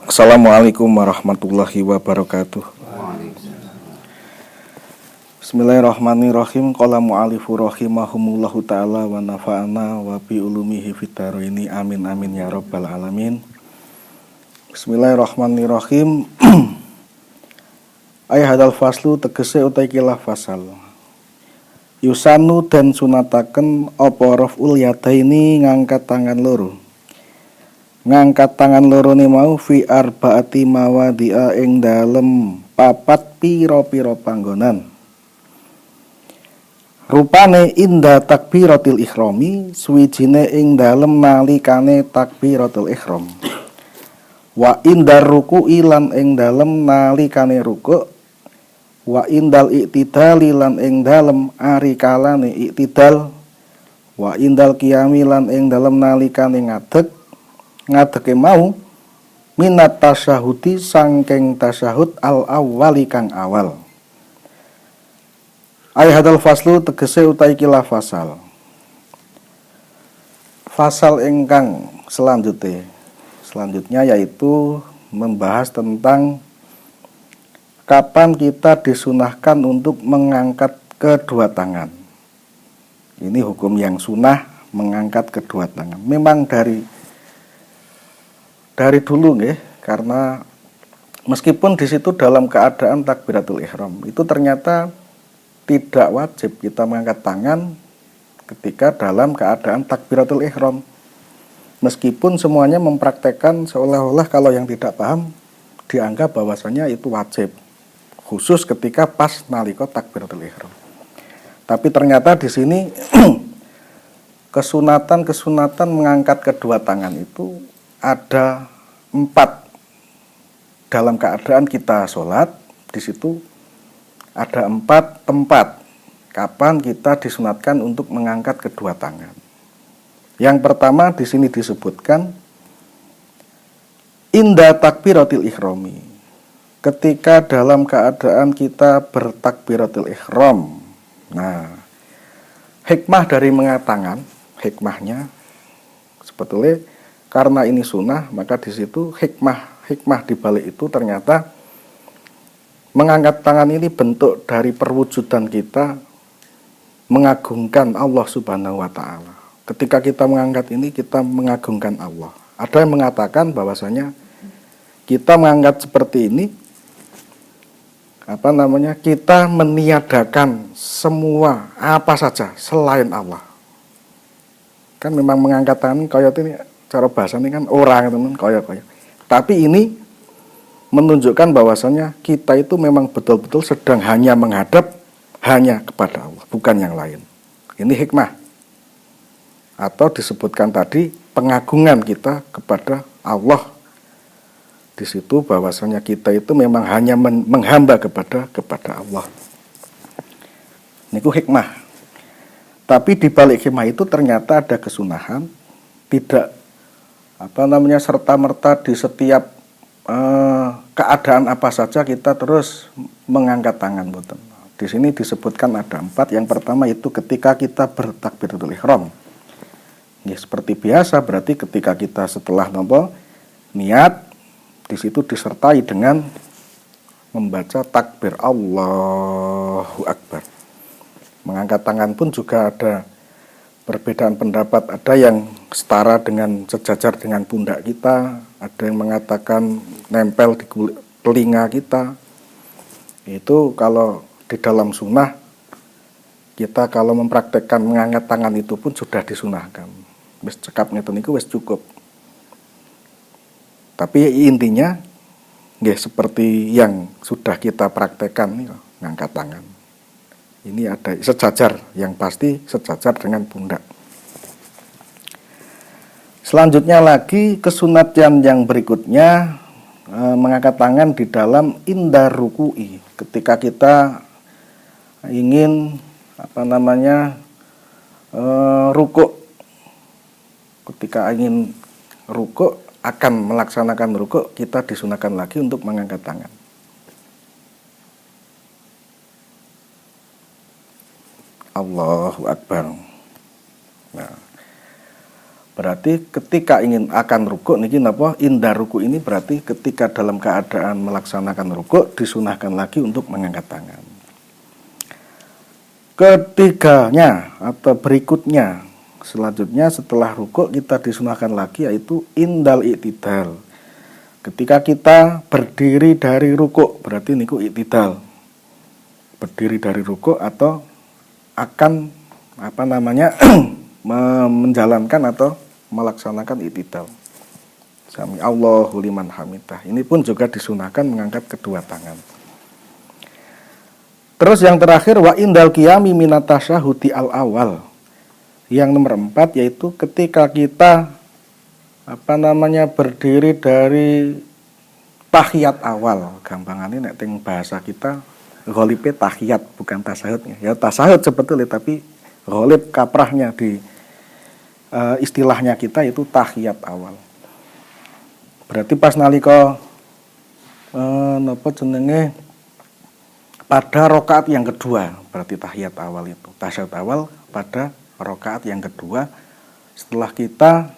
Assalamualaikum warahmatullahi wabarakatuh. Bismillahirrahmanirrahim. Qala mu'alifu rahimahumullahu ta'ala wa nafa'ana wa bi ulumihi fid-dharaini amin amin ya rabbal alamin. Bismillahirrahmanirrahim. Hadal faslu tegese utai kilah fasal. Yusanu dan sunataken apa raf'ul yadaini ngangkat tangan loro. Ngangkat tangan loro ni mau fi arbaati mawadhi'a ing dalem papat pira-pira panggonan. Rupane inda takbiratil ikhrami suwijine ing dalem nalikane takbiratul ihram. Wa indar ruku'i lan ing dalem nalikane ruku'. Wa indal iktidali lan ing dalem arikalane iktidal. Wa indal qiyami lan ing dalem nalikane ngadeke mau minat tasyahudi sangking tasyahud al awwali kang awal. Hadal faslu tegese utai kilah fasal. Fasal ingkang selanjutnya yaitu membahas tentang kapan kita disunahkan untuk mengangkat kedua tangan. Ini hukum yang sunah mengangkat kedua tangan. Memang dari dulu karena meskipun di situ dalam keadaan takbiratul ihram itu ternyata tidak wajib kita mengangkat tangan ketika dalam keadaan takbiratul ihram. Meskipun semuanya mempraktekkan seolah-olah kalau yang tidak paham dianggap bahwasanya itu wajib, khusus ketika pas nalika takbiratul ihram. Tapi ternyata di sini kesunatan mengangkat kedua tangan itu ada 4 dalam keadaan kita sholat. Di situ ada 4 tempat kapan kita disunatkan untuk mengangkat kedua tangan. Yang pertama di sini disebutkan inda takbiratil ikhrami, ketika dalam keadaan kita bertakbiratul ihram. Nah, hikmah dari mengangkat tangan, hikmahnya sebetulnya karena ini sunnah, maka di situ hikmah di balik itu ternyata mengangkat tangan ini bentuk dari perwujudan kita mengagungkan Allah Subhanahu wa taala. Ketika kita mengangkat ini kita mengagungkan Allah. Ada yang mengatakan bahwasanya kita mengangkat seperti ini kita meniadakan semua apa saja selain Allah. Kan memang mengangkat tangan kayak ini cara bahasa ini kan orang teman koyo. Tapi ini menunjukkan bahwasanya kita itu memang betul-betul sedang hanya menghadap hanya kepada Allah, bukan yang lain. Ini hikmah. Atau disebutkan tadi pengagungan kita kepada Allah. Di situ bahwasanya kita itu memang hanya menghamba kepada Allah. Niku hikmah. Tapi di balik hikmah itu ternyata ada kesunahan, tidak serta-merta di setiap keadaan apa saja kita terus mengangkat tangan. Di sini disebutkan ada 4. Yang pertama itu ketika kita bertakbiratul ihram. Ya, seperti biasa berarti ketika kita setelah niat, di situ disertai dengan membaca takbir Allahu Akbar. Mengangkat tangan pun juga ada perbedaan pendapat, ada yang setara dengan sejajar dengan pundak kita, ada yang mengatakan nempel di telinga kita. Itu kalau di dalam sunnah kita kalau mempraktekkan mengangkat tangan itu pun sudah disunahkan. Wis cekap ngeten niku wis cukup. Tapi intinya seperti yang sudah kita praktekkan nih, ngangkat tangan. Ini ada sejajar, yang pasti sejajar dengan pundak. Selanjutnya lagi kesunatan yang berikutnya mengangkat tangan di dalam indar ruku'i. Ketika kita ingin rukuk, ketika ingin rukuk akan melaksanakan rukuk, kita disunahkan lagi untuk mengangkat tangan. Allahu Akbar. Nah, Berarti ketika ingin akan rukuk niki napa indah rukuk ini berarti ketika dalam keadaan melaksanakan rukuk disunahkan lagi untuk mengangkat tangan. Ketiganya atau berikutnya selanjutnya setelah rukuk kita disunahkan lagi yaitu indal iktidal. Ketika kita berdiri dari rukuk berarti niku iktidal. Berdiri dari rukuk atau akan menjalankan atau melaksanakan iktidal. Sami Allahu liman hamidah. Ini pun juga disunahkan mengangkat kedua tangan. Terus yang terakhir wa indal qiyami minat tasyahudi al awal. Yang nomor 4 yaitu ketika kita berdiri dari tahiyat awal. Gampangannya nek teng bahasa kita ghalibe tahiyat bukan tasahud. Ya tasahud sebetulnya tapi ghalib kaprahnya di istilahnya kita itu tahiyat awal. Berarti pas nalika pada rakaat yang kedua, berarti tahiyat awal itu. Tasyahud awal pada rakaat yang kedua setelah kita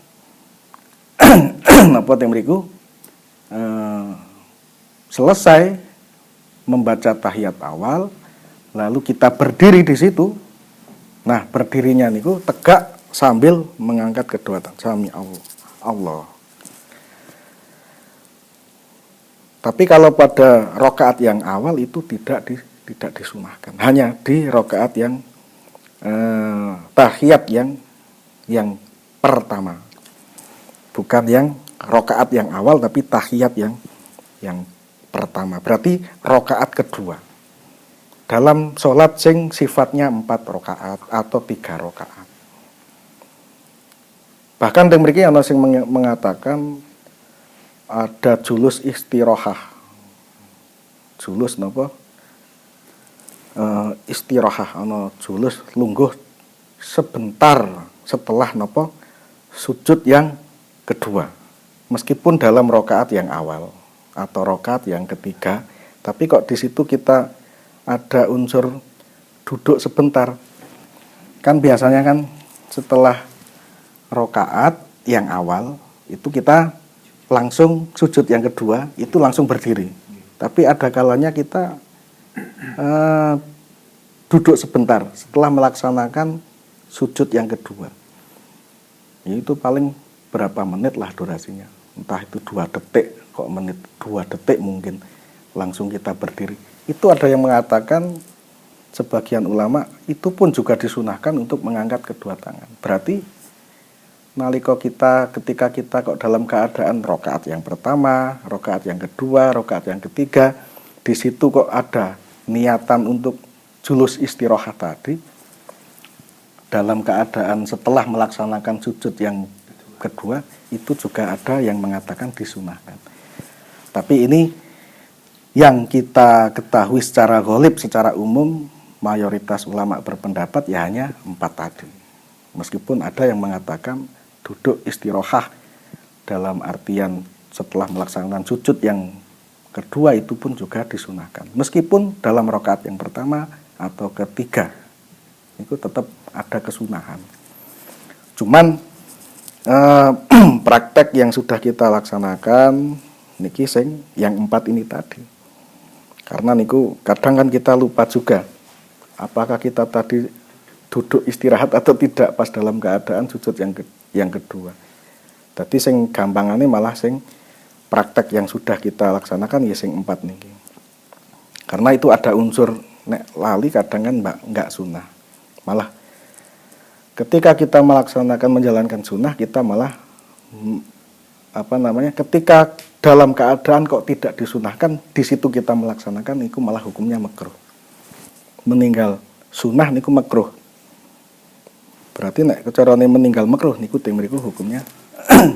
selesai membaca tahiyat awal, lalu kita berdiri di situ. Nah, berdirinya niku tegak sambil mengangkat kedua tangan. Sami Allah. Tapi kalau pada rakaat yang awal itu tidak disunahkan. Hanya di rakaat yang tahiyat yang pertama. Bukan yang rakaat yang awal tapi tahiyat yang pertama. Berarti rakaat kedua. Dalam sholat sing sifatnya 4 rakaat atau 3 rakaat. Bahkan yang mriki ana sing mengatakan ada julus istirahah. Julus napa? Istirahah ana julus lungguh sebentar setelah napa? Sujud yang kedua. Meskipun dalam rakaat yang awal atau rakaat yang ketiga, tapi kok di situ kita ada unsur duduk sebentar. Kan biasanya kan setelah rakaat yang awal itu kita langsung sujud yang kedua itu langsung berdiri. Tapi ada kalanya kita duduk sebentar setelah melaksanakan sujud yang kedua. Itu paling berapa menit lah durasinya. Entah itu 2 detik, kok menit 2 detik mungkin langsung kita berdiri. Itu ada yang mengatakan sebagian ulama itu pun juga disunahkan untuk mengangkat kedua tangan. Berarti ketika kita kok dalam keadaan rakaat yang pertama, rakaat yang kedua, rakaat yang ketiga, di situ kok ada niatan untuk julus istirahat tadi, dalam keadaan setelah melaksanakan sujud yang kedua, itu juga ada yang mengatakan disunahkan. Tapi ini yang kita ketahui secara ghalib, secara umum, mayoritas ulama berpendapat ya hanya 4 tadi. Meskipun ada yang mengatakan duduk istirahat dalam artian setelah melaksanakan sujud yang kedua itu pun juga disunahkan. Meskipun dalam rakaat yang pertama atau ketiga itu tetap ada kesunahan. Cuman praktek yang sudah kita laksanakan niki sing yang 4 ini tadi. Karena niku kadang kan kita lupa juga apakah kita tadi duduk istirahat atau tidak pas dalam keadaan sujud yang kedua. Tadi sing gampangannya malah sing praktek yang sudah kita laksanakan ya sing 4 niki. Karena itu ada unsur nek lali kadang kan enggak sunah. Malah ketika kita melaksanakan menjalankan sunnah kita malah ketika dalam keadaan kok tidak disunahkan di situ kita melaksanakan itu malah hukumnya makruh. Meninggal sunnah niku makruh. Berarti nek carane meninggal makruh niku teng mriku hukumnya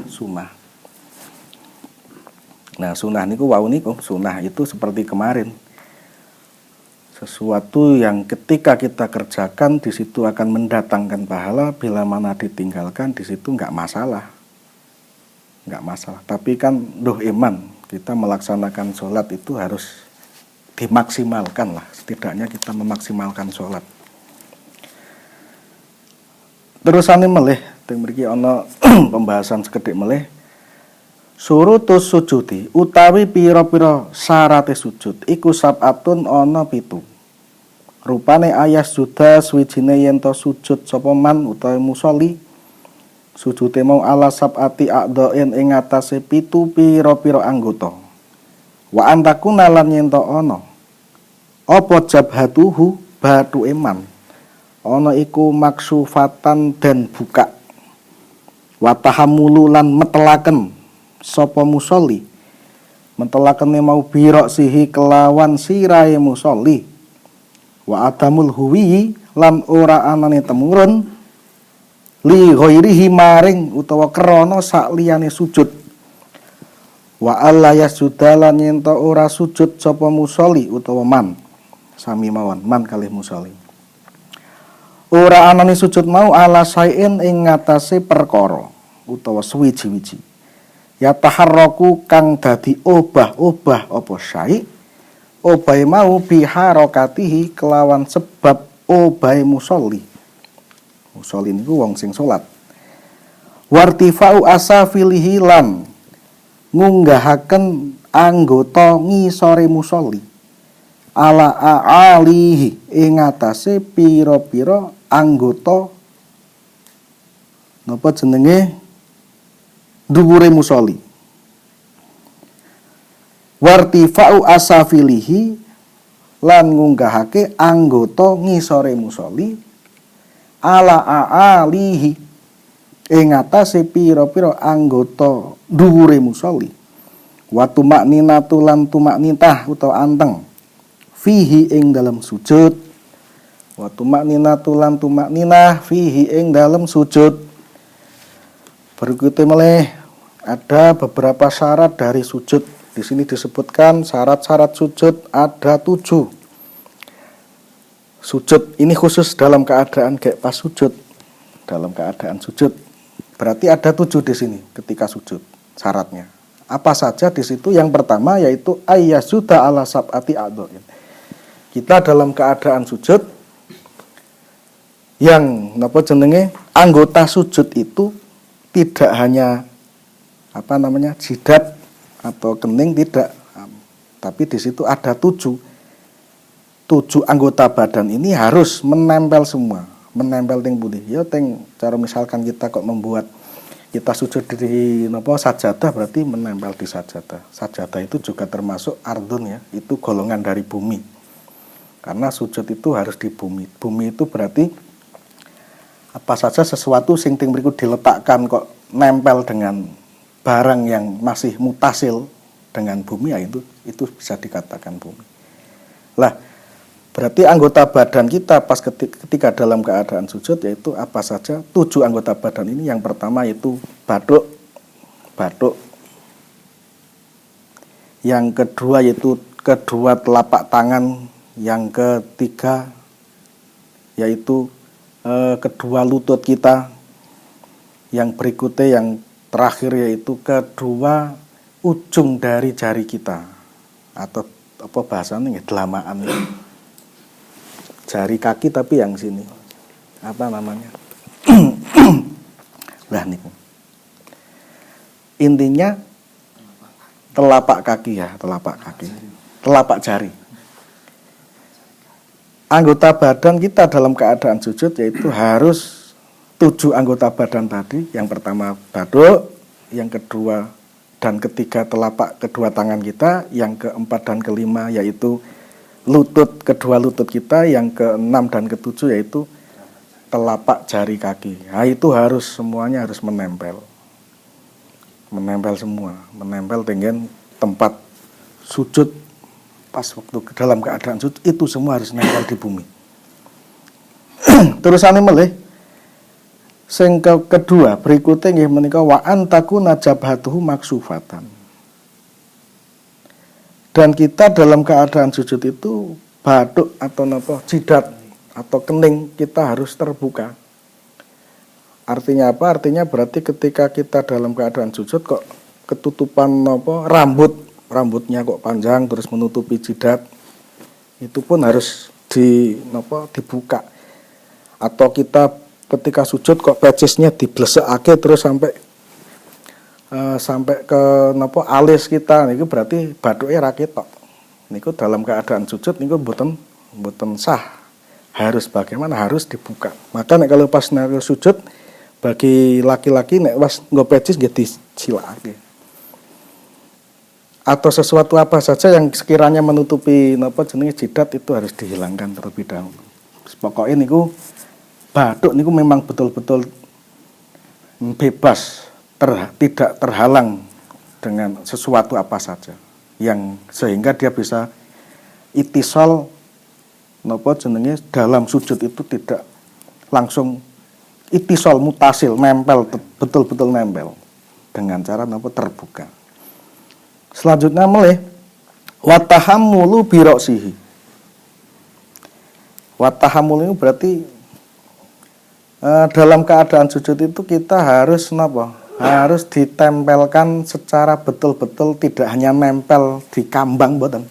sunnah. Nah, sunnah niku wau niku, sunnah itu seperti kemarin. Sesuatu yang ketika kita kerjakan di situ akan mendatangkan pahala, bila mana ditinggalkan di situ enggak masalah. Enggak masalah. Tapi kan iman, kita melaksanakan sholat itu harus dimaksimalkan lah. Setidaknya kita memaksimalkan sholat. Terusane melih Teng mriki ana pembahasan sekedhik melih. Surutus sujudi utawi pira-pira syarate sujud iku sab'atun ana 7. Rupane ayas juda swijine yen to sujud sapa man utawi musolli sujude mau ala sab'ati a'dhain ing atase 7 pira-pira anggota. Wa antakuna lan yen to ana apa jabhatuhu batu iman ana iku maksufatan dan buka wa tahammulu lan metelaken sapa musolli mentelakene mau birok sihi kelawan sirahe musolli wa adamul huwi lan ora anane temurun li ghairihi maring utawa krana sak liyane sujud wa alla yasjuda lan yen ora sujud sapa musolli utawa man sami mawon man kalih musolli ora anane sujud mau ala sain ing ngatasé perkara utawa suwiji-wiji ya taharraku kang dadi obah-obah apa syai obahe mau biharokatihi kelawan sebab obahe musolli niku wong sing salat wartifa'u asafilihi lan ngunggahaken anggota ngisore musolli ala a'alihi ing atase pira-pira anggota napa jenenge dhuwure musolli wartifa'u asafilihi lan ngunggahake anggota ngisore musolli ala a'alihi ing atase pira-pira anggota dhuwure musolli wa tumakninatu lan tumaknitah utawa anteng fihi ing dalam sujud wa tumakninatu lan tumakninah fihi ing dalam sujud. Berikutnya meleh ada beberapa syarat dari sujud. Di sini disebutkan syarat-syarat sujud ada 7. Sujud ini khusus dalam keadaan kayak pas sujud. Dalam keadaan sujud berarti ada 7 di sini ketika sujud syaratnya. Apa saja di situ? Yang pertama yaitu ayyasuda ala sab'ati a'dhain. Kita dalam keadaan sujud yang napa jenenge anggota sujud itu tidak hanya jidat atau kening tidak, tapi di situ ada 7 anggota badan ini harus menempel semua, menempel ting budi. Ya ting cara misalkan kita kok membuat kita sujud di sajadah berarti menempel di sajadah. Sajadah itu juga termasuk ardun ya, itu golongan dari bumi. Karena sujud itu harus di bumi. Bumi itu berarti apa saja sesuatu sing ting mriku diletakkan kok nempel dengan barang yang masih mutasil dengan bumi ya itu bisa dikatakan bumi. Lah, berarti anggota badan kita pas ketika dalam keadaan sujud yaitu apa saja 7 anggota badan ini. Yang pertama yaitu batuk. Yang kedua yaitu kedua telapak tangan. Yang ketiga yaitu kedua lutut kita. Yang berikutnya yang terakhir yaitu kedua ujung dari jari kita atau apa bahasanya delamaan ya. Jari kaki tapi yang sini apa namanya lah niku intinya telapak kaki ya, telapak jari. Anggota badan kita dalam keadaan sujud yaitu harus 7 anggota badan tadi. Yang pertama baduk, yang kedua dan ketiga telapak kedua tangan kita, yang keempat dan kelima yaitu lutut, kedua lutut kita, yang keenam dan ketujuh yaitu telapak jari kaki. Nah, itu harus semuanya harus menempel semua, menempel dengan tempat sujud. Pas waktu dalam keadaan sujud itu semua harus nempel di bumi. Terusane melih sing kedua berikutnya nggih menika wa antakuna jabhatuhu maksufatan. Dan kita dalam keadaan sujud itu batuk atau napa jidat atau kening kita harus terbuka. Artinya apa? Artinya berarti ketika kita dalam keadaan sujud kok ketutupan napa rambutnya kok panjang terus menutupi jidat, itu pun harus dibuka. Atau kita ketika sujud kok pecisnya diblesekake terus sampai ke alis kita niku berarti bathuke ra ketok. Niku dalam keadaan sujud niku mboten sah. Harus bagaimana? Harus dibuka. Maka nek kalau pas nek sujud bagi laki-laki nek was nggo pecis nggih disilakake. Atau sesuatu apa saja yang sekiranya menutupi jidat itu harus dihilangkan terlebih dahulu. Pokoknya niku bathuk niku memang betul-betul bebas, tidak terhalang dengan sesuatu apa saja yang sehingga dia bisa itisal dalam sujud itu tidak langsung itisal mutasil nempel, betul-betul nempel dengan cara terbuka. Selanjutnya mulai watahammulu biroksihi. Watahammul ini berarti dalam keadaan sujud itu kita harus harus ditempelkan secara betul-betul, tidak hanya nempel di kambang boten.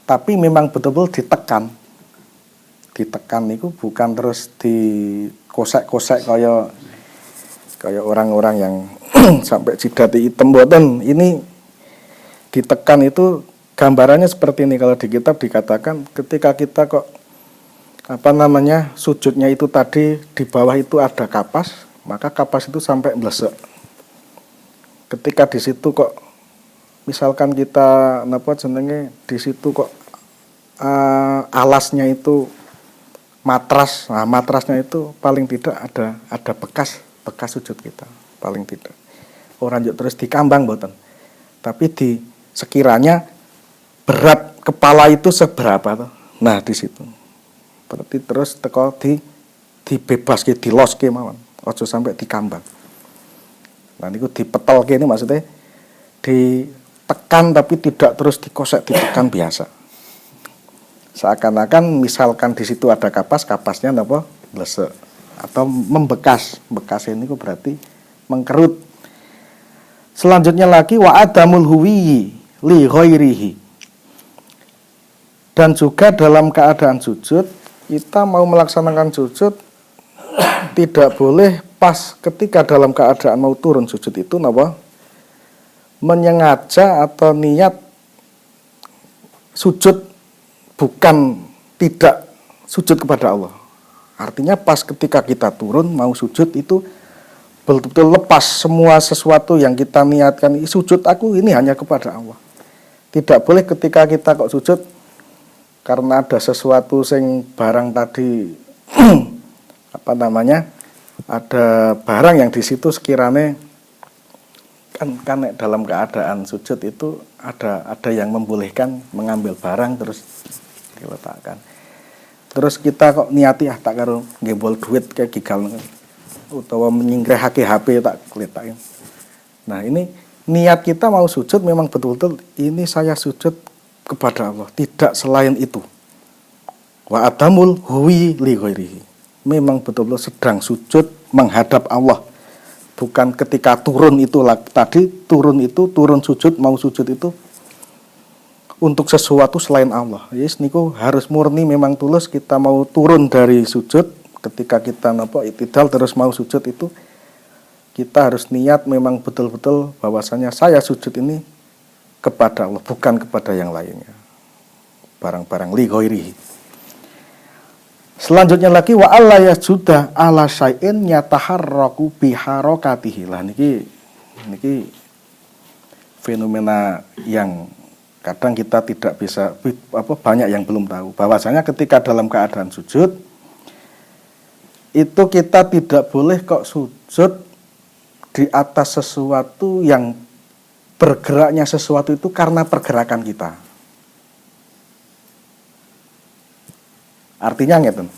Tapi memang betul-betul ditekan. Ditekan itu bukan terus dikosek-kosek kayak orang-orang yang sampai jidat hitam boten. Ini ditekan itu gambarannya seperti ini. Kalau di kitab dikatakan ketika kita kok sujudnya itu tadi di bawah itu ada kapas, maka kapas itu sampai blesek. Ketika di situ kok misalkan kita di situ kok alasnya itu matras, matrasnya itu paling tidak ada bekas sujud kita, paling tidak. Orang terus dikambang boten. Tapi sekiranya berat kepala itu seberapa tuh. Nah, di situ. Berarti terus teko dibebaske, diloske mawon. Aja sampai dikambang. Nah niku dipetelke ini maksudnya ditekan tapi tidak terus dikosek, ditekan biasa. Seakan-akan misalkan di situ ada kapasnya blesek atau membekas. Bekas ini berarti mengkerut. Selanjutnya lagi wa adamul huwi li ghairihi. Dan juga dalam keadaan sujud, kita mau melaksanakan sujud tidak boleh pas ketika dalam keadaan mau turun sujud itu menyengaja atau niat sujud bukan tidak sujud kepada Allah. Artinya pas ketika kita turun mau sujud itu betul-betul lepas semua sesuatu yang kita niatkan, sujud aku ini hanya kepada Allah. Tidak boleh ketika kita kok sujud karena ada sesuatu sing barang tadi ada barang yang di situ sekiranya kan dalam keadaan sujud itu ada yang membolehkan mengambil barang terus diletakkan. Terus kita kok niati tak karo nggembol duit kayak gigal utawa menyingkrehake HP tak letakin. Nah, ini niat kita mau sujud memang betul-betul ini saya sujud kepada Allah, tidak selain itu. Wa adamul huwi li ghairihi. Memang betul-betul sedang sujud menghadap Allah. Bukan ketika turun itu tadi turun sujud mau sujud itu untuk sesuatu selain Allah. Yes, niku harus murni memang tulus kita mau turun dari sujud ketika kita itidal terus mau sujud itu kita harus niat memang betul-betul bahwasanya saya sujud ini kepada Allah bukan kepada yang lainnya. Barang-barang li ghairihi. Selanjutnya lagi wa alla yasjuda ala syai'in yataharraku biharakatihi. Lah niki fenomena yang kadang kita tidak bisa banyak yang belum tahu bahwasanya ketika dalam keadaan sujud itu kita tidak boleh kok sujud di atas sesuatu yang bergeraknya sesuatu itu karena pergerakan kita. Artinya ngeten.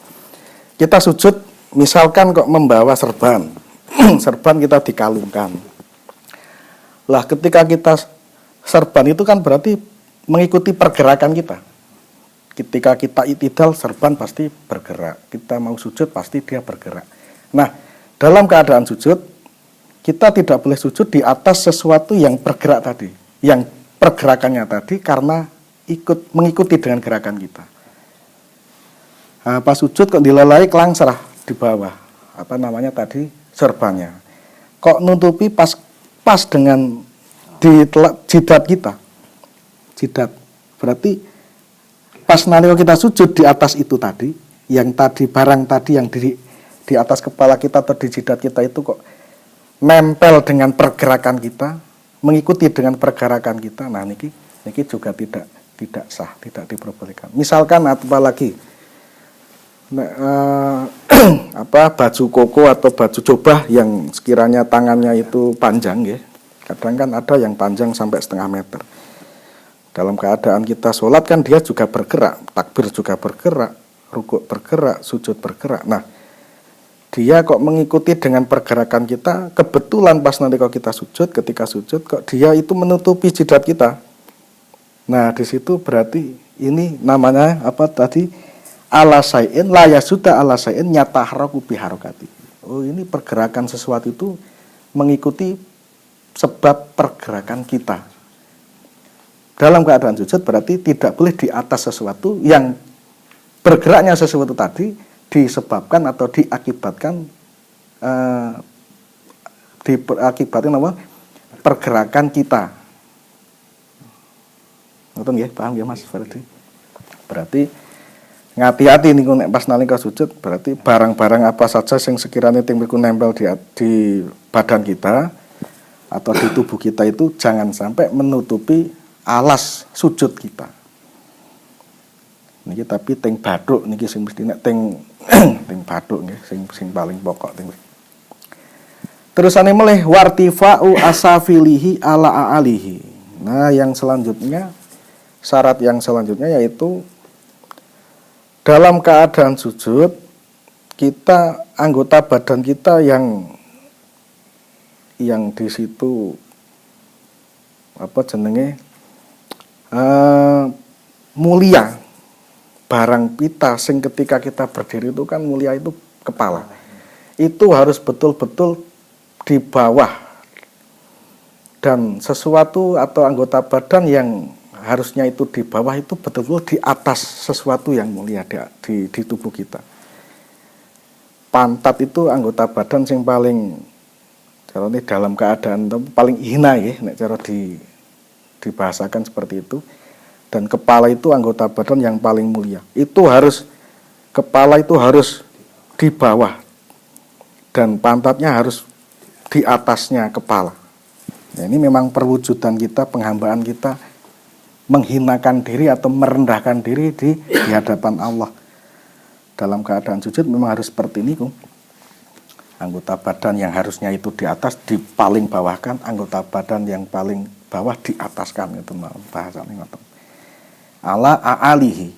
Kita sujud misalkan kok membawa serban. Serban kita dikalungkan. Lah ketika kita serban itu kan berarti mengikuti pergerakan kita. Ketika kita itidal serban pasti bergerak. Kita mau sujud pasti dia bergerak. Nah, dalam keadaan sujud kita tidak boleh sujud di atas sesuatu yang bergerak tadi. Yang pergerakannya tadi karena mengikuti dengan gerakan kita. Pas sujud kok dilalai kelangserah di bawah. serbannya. Kok nutupi pas dengan di jidat kita. Jidat. Berarti pas nalika kita sujud di atas itu tadi, yang tadi barang tadi yang di atas kepala kita atau di jidat kita itu kok nempel dengan pergerakan kita, mengikuti dengan pergerakan kita. Nah niki juga tidak sah, tidak diperbolehkan. Misalkan apalagi baju koko atau baju jubah yang sekiranya tangannya itu panjang ya. Kadang kan ada yang panjang sampai 0,5 meter. Dalam keadaan kita sholat kan dia juga bergerak, takbir juga bergerak, rukuk bergerak, sujud bergerak. Nah, dia kok mengikuti dengan pergerakan kita, kebetulan pas nanti kalau kita sujud, ketika sujud kok dia itu menutupi jidat kita. Nah, di situ berarti ini namanya ala sayin la yasuda ala sayin nyatahraku biharokati. Oh, ini pergerakan sesuatu itu mengikuti sebab pergerakan kita. Dalam keadaan sujud berarti tidak boleh di atas sesuatu yang bergeraknya sesuatu tadi disebabkan atau diakibatkan pergerakan kita. Nonton ya, paham ya Mas Ferdi? Berarti ngati-hati nih nek pas nalika sujud, berarti barang-barang apa saja yang sekiranya tinggal nempel di badan kita atau di tubuh kita itu jangan sampai menutupi alas sujud kita. Niki tapi teng bathuk niki sing mesti nek teng bathuk nggih sing paling pokok teng. Terusane melih wartifa'u asafilihi ala alihi. Nah, yang selanjutnya syarat yang selanjutnya yaitu dalam keadaan sujud kita anggota badan kita yang di situ mulia, barang kita sing ketika kita berdiri itu kan mulia itu kepala. Itu harus betul-betul di bawah, dan sesuatu atau anggota badan yang harusnya itu di bawah itu betul-betul di atas sesuatu yang mulia di tubuh kita. Pantat itu anggota badan yang paling carane dalam keadaan paling hina ya, nek cara dibahasakan seperti itu. Dan kepala itu anggota badan yang paling mulia. Kepala itu harus di bawah dan pantatnya harus di atasnya kepala. Nah, ini memang perwujudan kita, penghambaan kita menghinakan diri atau merendahkan diri di hadapan Allah. Dalam keadaan sujud memang harus seperti ini, anggota badan yang harusnya itu di atas di paling bawahkan, anggota badan yang paling bawah di ataskan, itu bahasanya ngoten. Ala a'alihi.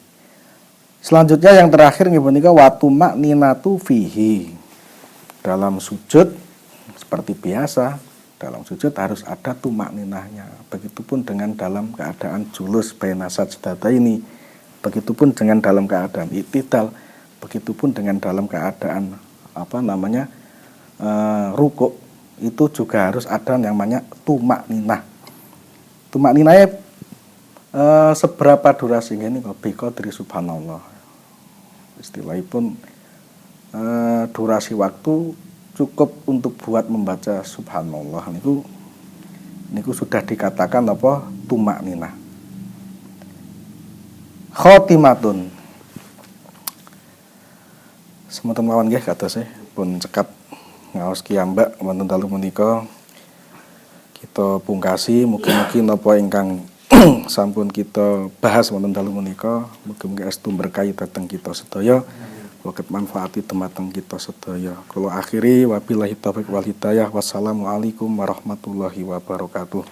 Selanjutnya yang terakhir nggih punika watuma ninatu fihi. Dalam sujud seperti biasa, dalam sujud harus ada tumak ninahnya. Begitupun dengan dalam keadaan julus baina sajdataini. Begitupun dengan dalam keadaan i'tidal. Begitupun dengan dalam keadaan rukuk. Itu juga harus ada yang namanya tumak ninah. Tumak ninahnya seberapa durasi ini biqadri subhanallah. Istilahipun durasi waktu cukup untuk buat membaca subhanallah niku sudah dikatakan tumak ninah. Khotimatun. Semonten mawon nggih kados pun cekap ngaos kiyambak wonten dalu menika kita pungkasi mugi-mugi napa ingkang sampun kita bahas wonten dalu menika mugi-mugi estu berkahi dhateng kita sedaya. Waket manfaati temateng kita sedaya. Kula akhiri wabillahi taufiq wal hidayah. Wassalamualaikum warahmatullahi wabarakatuh.